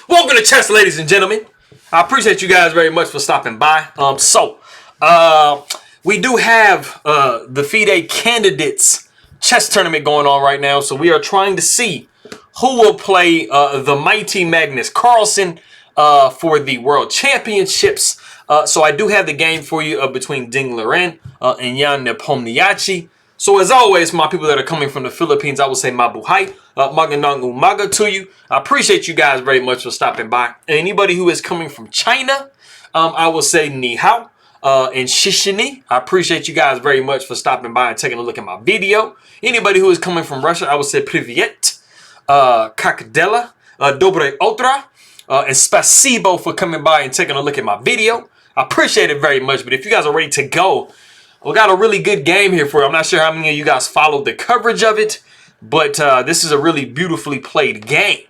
Welcome to chess, ladies and gentlemen. I appreciate you guys very much for stopping by. We do have the FIDE candidates chess tournament going on right now. So we are trying to see who will play the mighty Magnus Carlsen for the World Championships. So I do have the game for you between Liren and Jan Nepomniachtchi. So as always, my people that are coming from the Philippines, I will say mabuhay, magandang umaga to you. I appreciate you guys very much for stopping by. And anybody who is coming from China, I will say ni hao and shishini. I appreciate you guys very much for stopping by and taking a look at my video. Anybody who is coming from Russia, I will say privyet, kakdela, dobre otra, and spasibo for coming by and taking a look at my video. I appreciate it very much. But if you guys are ready to go, we got a really good game here for you. I'm not sure how many of you guys followed the coverage of it, but this is a really beautifully played game.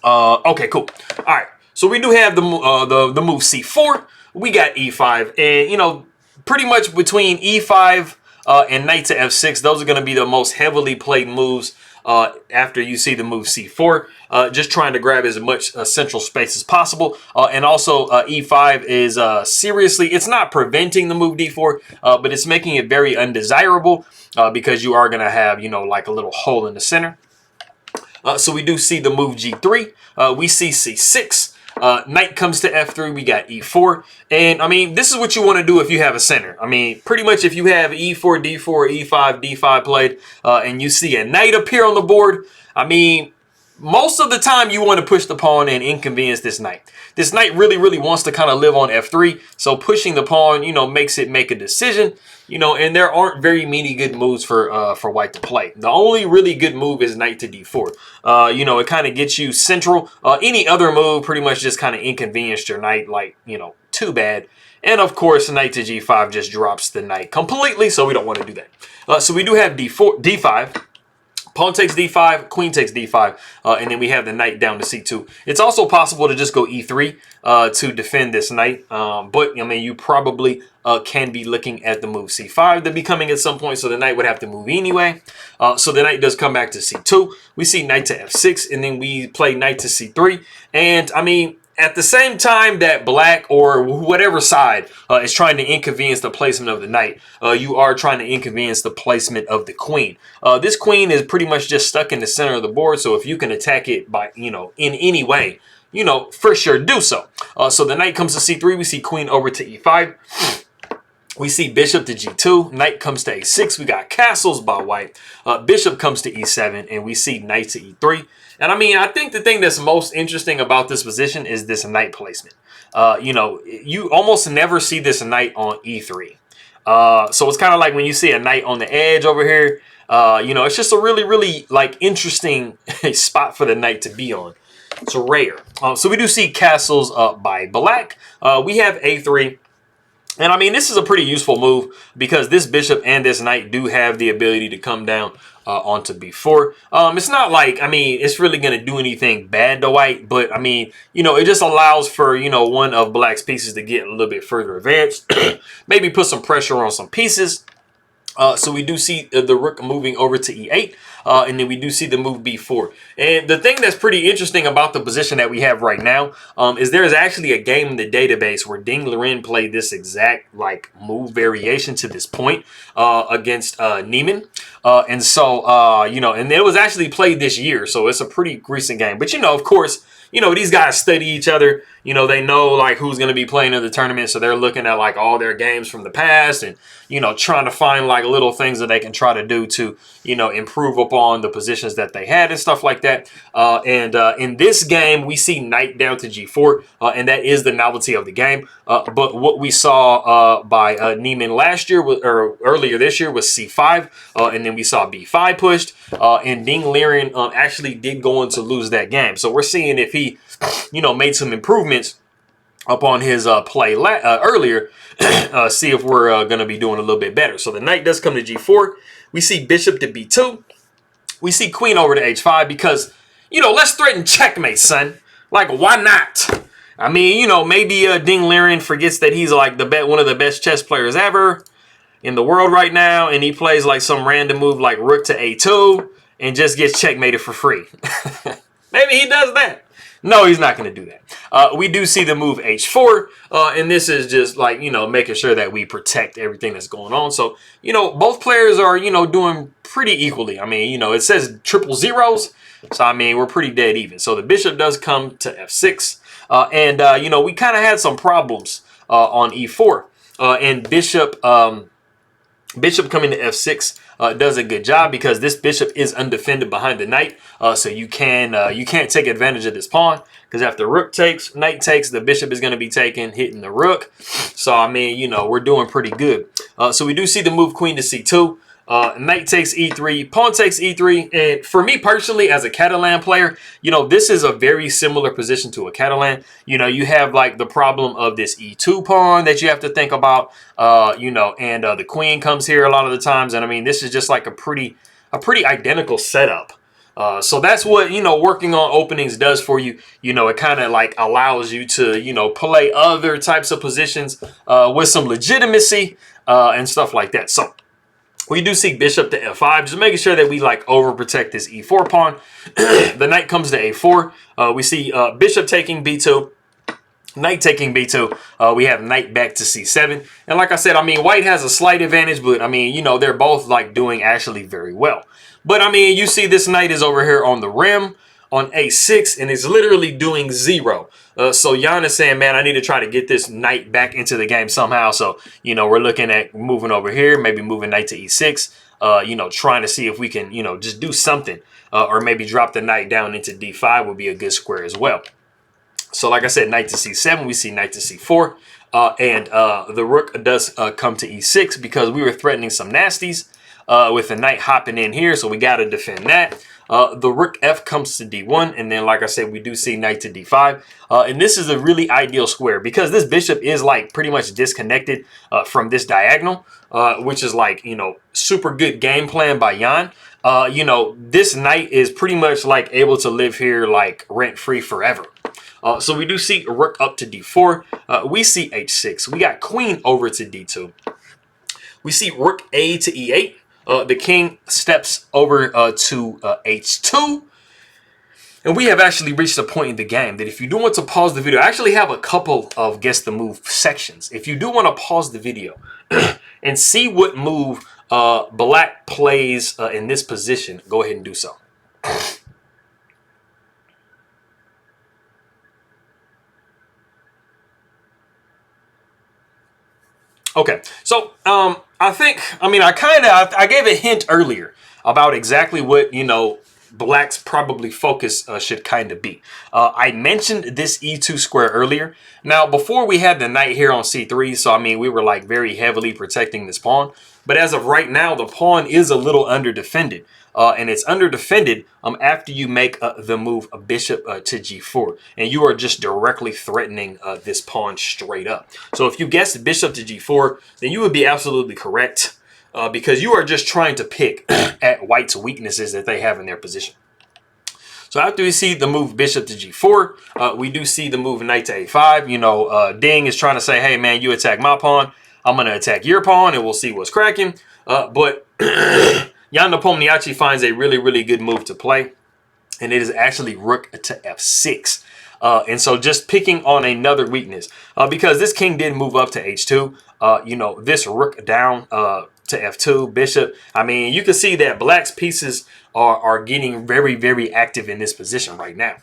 Okay, cool. All right, so we do have the move C4. We got E5, and you know, pretty much between E5 and knight to F6, those are going to be the most heavily played moves after you see the move C4. Just trying to grab as much central space as possible. And also E5 is seriously, it's not preventing the move D4, but it's making it very undesirable because you are going to have, you know, like a little hole in the center. So we do see the move G3. We see C6. Knight comes to F3, we got E4. And, I mean, this is what you want to do if you have a center. I mean, pretty much if you have E4, D4, E5, D5 played, and you see a knight appear on the board, I mean, most of the time you want to push the pawn and inconvenience this knight. This knight really, really wants to kind of live on F3, so pushing the pawn, you know, makes it make a decision, you know, and there aren't very many good moves for white to play. The only really good move is knight to D4. You know, it kind of gets you central. Any other move pretty much just kind of inconvenienced your knight, like, you know, too bad. And of course, knight to G5 just drops the knight completely, so we don't want to do that. So we do have D5. Pawn takes D5, queen takes D5, and then we have the knight down to C2. It's also possible to just go E3 to defend this knight, but I mean, you probably can be looking at the move C5 to be coming at some point, so the knight would have to move anyway. So the knight does come back to C2. We see knight to F6, and then we play knight to C3. And I mean, at the same time that black or whatever side is trying to inconvenience the placement of the knight, you are trying to inconvenience the placement of the queen. This queen is pretty much just stuck in the center of the board, so if you can attack it by, you know, in any way, you know, for sure do so. So the knight comes to C3, we see queen over to E5. We see bishop to G2, knight comes to A6, we got castles by white, bishop comes to E7, and we see knight to E3. And I mean, I think the thing that's most interesting about this position is this knight placement. You know, you almost never see this knight on E3. So it's kind of like when you see a knight on the edge over here, you know, it's just a really, really like interesting spot for the knight to be on. It's rare. So we do see castles by black. We have A3. And I mean, this is a pretty useful move because this bishop and this knight do have the ability to come down onto B4. It's not like, I mean, it's really going to do anything bad to white, but I mean, you know, it just allows for, you know, one of black's pieces to get a little bit further advanced, maybe put some pressure on some pieces. So we do see the rook moving over to E8, and then we do see the move B4. And the thing that's pretty interesting about the position that we have right now is there is actually a game in the database where Liren played this exact like move variation to this point against Neiman. And so, you know, and it was actually played this year, so it's a pretty recent game. But, you know, of course, you know, these guys study each other. You know, they know like who's going to be playing in the tournament. So they're looking at like all their games from the past and, you know, trying to find like little things that they can try to do to, you know, improve upon the positions that they had and stuff like that. In this game, we see knight down to G4, and that is the novelty of the game. But what we saw by Neiman last year or earlier this year was C5, and then we saw B5 pushed, and Liren actually did go on to lose that game. So we're seeing if he, you know, made some improvements upon his play earlier, see if we're going to be doing a little bit better. So the knight does come to G4. We see bishop to B2. We see queen over to H5 because, you know, let's threaten checkmate, son. Like, why not? I mean, you know, maybe Liren forgets that he's like one of the best chess players ever in the world right now, and he plays like some random move like rook to A2 and just gets checkmated for free. Maybe he does that. No, he's not going to do that. We do see the move h4, and this is just like, you know, making sure that we protect everything that's going on. So, you know, both players are, you know, doing pretty equally. I mean, you know, it says triple zeros, so I mean, we're pretty dead even. So the bishop does come to f6, and you know, we kind of had some problems on e4, and bishop coming to f6 does a good job because this bishop is undefended behind the knight, so you can't take advantage of this pawn, because after rook takes, knight takes, the bishop is going to be taken, hitting the rook. So I mean, you know, we're doing pretty good. So we do see the move queen to c2. Knight takes e3, pawn takes e3, and for me personally, as a Catalan player, you know, this is a very similar position to a Catalan. You know, you have like the problem of this e2 pawn that you have to think about, you know, and the queen comes here a lot of the times, and I mean, this is just like a pretty identical setup. So that's what, you know, working on openings does for you. You know, it kind of like allows you to, you know, play other types of positions with some legitimacy and stuff like that. So we do see bishop to f5, just making sure that we like overprotect this e4 pawn. The knight comes to a4. We see bishop taking b2, knight taking b2. We have knight back to c7. And like I said, I mean, white has a slight advantage, but I mean, you know, they're both like doing actually very well. But I mean, you see this knight is over here on the rim on a6, and it's literally doing 0. So Jan is saying, man, I need to try to get this knight back into the game somehow. So, you know, we're looking at moving over here, maybe moving knight to e6, you know, trying to see if we can, you know, just do something, or maybe drop the knight down into d5 would be a good square as well. So like I said, knight to c7, we see knight to c4, and the rook does come to e6 because we were threatening some nasties with the knight hopping in here, so we got to defend that. The rook f comes to d1, and then like I said, we do see knight to d5, and this is a really ideal square because this bishop is like pretty much disconnected from this diagonal, which is like, you know, super good game plan by Jan. You know, this knight is pretty much like able to live here like rent-free forever. So we do see rook up to d4. We see h6. We got queen over to d2. We see rook a to e8. The king steps over to h2. And we have actually reached a point in the game that if you do want to pause the video, I actually have a couple of guess the move sections. If you do want to pause the video and see what move black plays in this position, go ahead and do so. Okay, so I gave a hint earlier about exactly what, you know, black's probably focus should kind of be. I mentioned this e2 square earlier. Now, before we had the knight here on c3, so I mean, we were like very heavily protecting this pawn. But as of right now, the pawn is a little under defended. And it's under defended after you make the move bishop to g4. And you are just directly threatening this pawn straight up. So if you guessed bishop to g4, then you would be absolutely correct. Because you are just trying to pick at white's weaknesses that they have in their position. So after we see the move bishop to g4, we do see the move knight to a5. You know, Ding is trying to say, hey, man, you attack my pawn, I'm going to attack your pawn, and we'll see what's cracking. But Jan Nepomniachtchi finds a really, really good move to play, and it is actually rook to f6. And so just picking on another weakness, because this king did move up to h2, you know, this rook down to f2, bishop. I mean, you can see that black's pieces are getting very, very active in this position right now.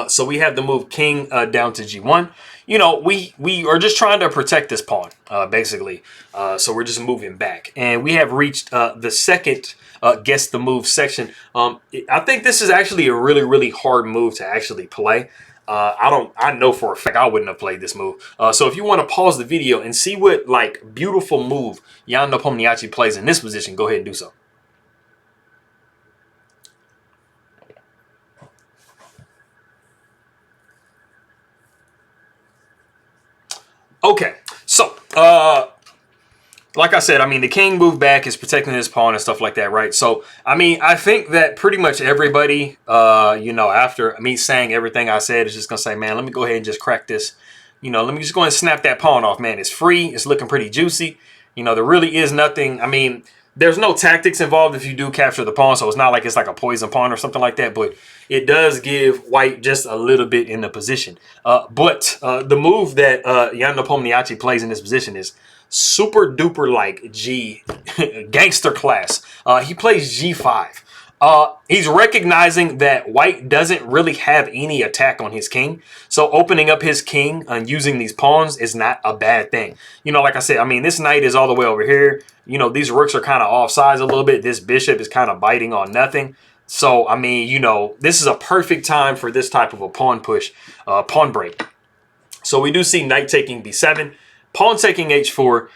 So we have the move king down to g1. You know, we are just trying to protect this pawn, basically. So we're just moving back. And we have reached the second guess the move section. I think this is actually a really, really hard move to actually play. I know for a fact I wouldn't have played this move. So if you want to pause the video and see what like beautiful move Jan Nepomniachtchi plays in this position, go ahead and do so. Okay, so like I said, I mean, the king moved back, is protecting his pawn and stuff like that, right? So, I mean, I think that pretty much everybody, you know, after me saying everything I said, is just going to say, man, let me go ahead and just crack this. You know, let me just go ahead and snap that pawn off, man. It's free. It's looking pretty juicy. You know, there really is nothing. I mean, There's no tactics involved if you do capture the pawn, so it's not like it's like a poison pawn or something like that, but it does give white just a little bit in the position. But the move that Jan Nepomniachtchi plays in this position is super duper like G gangster class. He plays G5. He's recognizing that white doesn't really have any attack on his king. So opening up his king and using these pawns is not a bad thing. You know, like I said, I mean, this knight is all the way over here. You know, these rooks are kind of off sides a little bit. This bishop is kind of biting on nothing. So, I mean, you know, this is a perfect time for this type of a pawn push, pawn break. So we do see knight taking b7, pawn taking h4.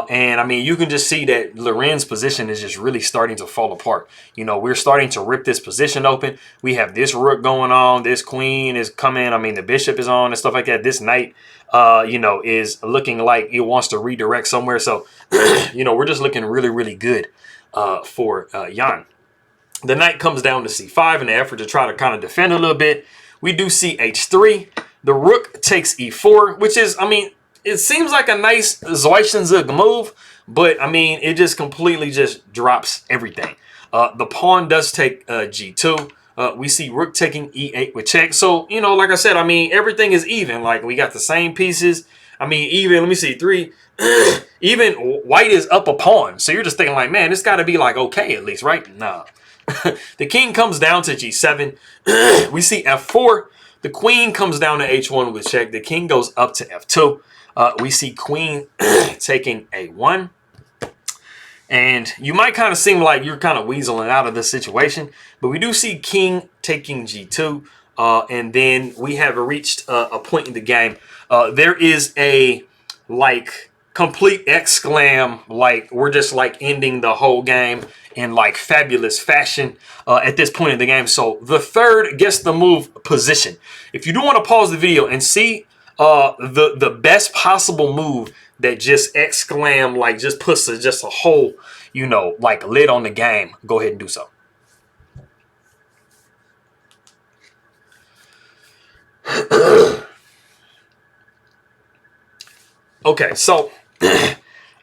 And I mean, you can just see that Liren's position is just really starting to fall apart. You know, we're starting to rip this position open. We have this rook going on. This queen is coming. I mean, the bishop is on and stuff like that. This knight, you know, is looking like it wants to redirect somewhere. So, you know, we're just looking really, really good for Jan. The knight comes down to c5 in the effort to try to kind of defend a little bit. We do see h3. The rook takes e4, which is, I mean, it seems like a nice Zwischenzug move, but I mean, it just completely just drops everything. The pawn does take g2. We see rook taking e8 with check. So, you know, like I said, I mean, everything is even. Like, we got the same pieces. I mean, even, let me see, 3. Even white is up a pawn. So you're just thinking like, man, this got to be like okay at least, right? Nah. The king comes down to g7. We see f4. The queen comes down to h1 with check. The king goes up to f2. We see queen taking a1. And you might kind of seem like you're kind of weaseling out of this situation. But we do see king taking g2. And then we have reached a point in the game. There is a, like, complete exclam. Like, we're just, like, ending the whole game in, like, fabulous fashion at this point in the game. So the third gets the move position. If you do want to pause the video and see the best possible move that just exclam, like, just puts just a whole, you know, like, lid on the game, go ahead and do so. Okay, so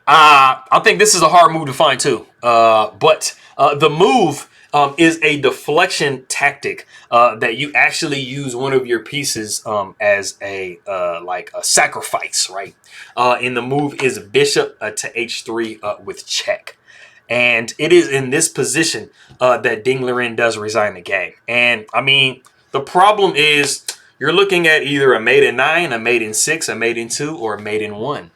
I think this is a hard move to find too. But the move is a deflection tactic that you actually use one of your pieces as a like a sacrifice, right? And the move is bishop to h3 with check. And it is in this position that Ding Liren does resign the game. And I mean, the problem is you're looking at either a mate in 9, a mate in 6, a mate in 2, or a mate in 1.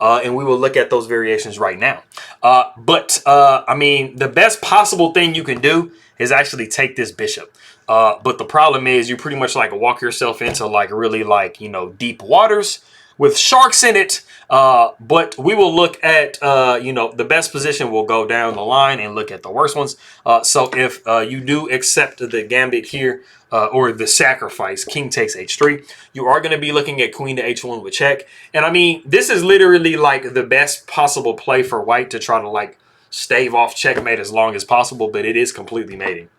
And we will look at those variations right now. I mean, the best possible thing you can do is actually take this bishop. But the problem is you pretty much like walk yourself into like really like, you know, deep waters with sharks in it. But we will look at, you know, the best position. We'll go down the line and look at the worst ones. So if you do accept the gambit here, or the sacrifice, king takes h3, you are going to be looking at queen to h1 with check. And I mean, this is literally like the best possible play for white to try to like stave off checkmate as long as possible, but it is completely mating.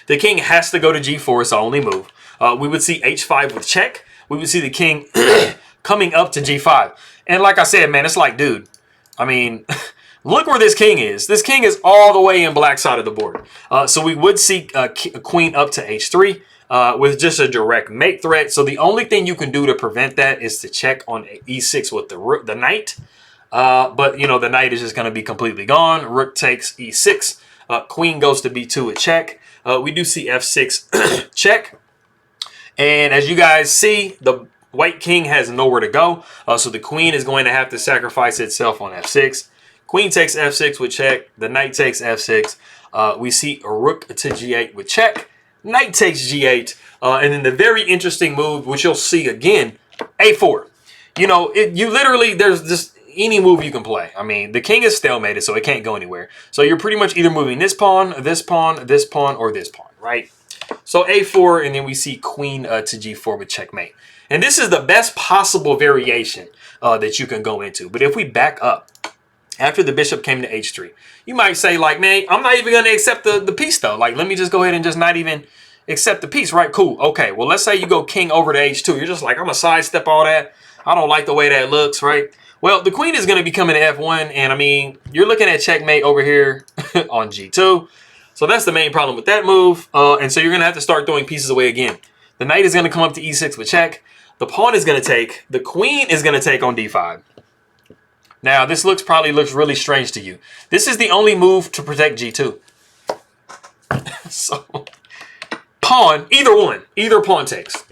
The king has to go to g4, it's the only move. We would see h5 with check. We would see the king coming up to g5. And like I said, man, it's like, dude, I mean, look where this king is. This king is all the way in black side of the board. So we would see a queen up to h3 with just a direct mate threat. So the only thing you can do to prevent that is to check on e6 with the knight. But, you know, the knight is just going to be completely gone. Rook takes e6. Queen goes to b2 with check. We do see f6 check. And as you guys see, the white king has nowhere to go. So the queen is going to have to sacrifice itself on f6. Queen takes f6 with check. The knight takes f6. We see a rook to g8 with check. Knight takes g8. And then the very interesting move, which you'll see again, a4. You know, you literally, there's just any move you can play. I mean, the king is stalemated, so it can't go anywhere. So you're pretty much either moving this pawn, this pawn, this pawn, or this pawn, right? So a4, and then we see queen to g4 with checkmate. And this is the best possible variation that you can go into. But if we back up, after the bishop came to h3, you might say like, man, I'm not even going to accept the piece though. Like, let me just go ahead and just not even accept the piece, right? Cool. Okay, well, let's say you go king over to h2. You're just like, I'm going to sidestep all that. I don't like the way that looks, right? Well, the queen is going to be coming to f1, and I mean, you're looking at checkmate over here on g2. So that's the main problem with that move. And so you're going to have to start throwing pieces away again. The knight is going to come up to e6 with check. The pawn is going to take. The queen is going to take on d5. Now, this probably looks really strange to you. This is the only move to protect g2. So, pawn, either pawn takes.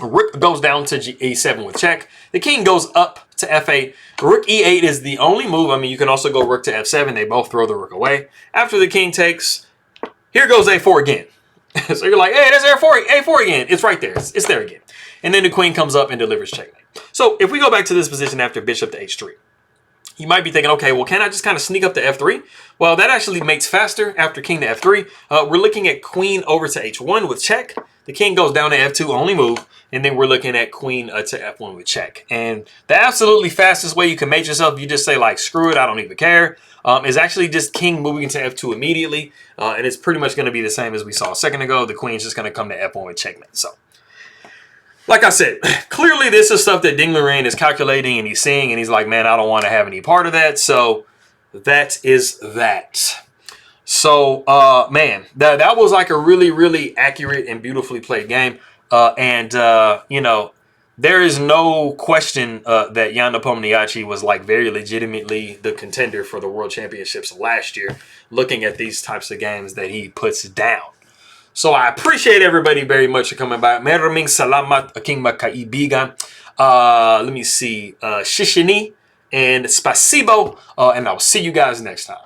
Rook goes down to e7 with check. The king goes up to f8. Rook e8 is the only move. I mean, you can also go rook to f7. They both throw the rook away. After the king takes, here goes a4 again. So you're like, hey, there's a4 again. It's right there. It's there again. And then the queen comes up and delivers checkmate. So if we go back to this position after bishop to h3, you might be thinking, okay, well, can I just kind of sneak up to f3? Well, that actually mates faster after king to f3. We're looking at queen over to h1 with check. The king goes down to f2, only move. And then we're looking at queen to f1 with check. And the absolutely fastest way you can mate yourself, you just say, like, screw it, I don't even care, is actually just king moving to f2 immediately. And it's pretty much going to be the same as we saw a second ago. The queen's just going to come to f1 with checkmate. So, like I said, clearly this is stuff that Liren is calculating and he's seeing, and he's like, man, I don't want to have any part of that. So that is that. So, man, that was like a really, really accurate and beautifully played game. You know, there is no question that Jan Nepomniachtchi was like very legitimately the contender for the World Championships last year, looking at these types of games that he puts down. So I appreciate everybody very much for coming by. Maraming salamat aking magkaibigan. Let me see. Shishini and spasibo. And I'll see you guys next time.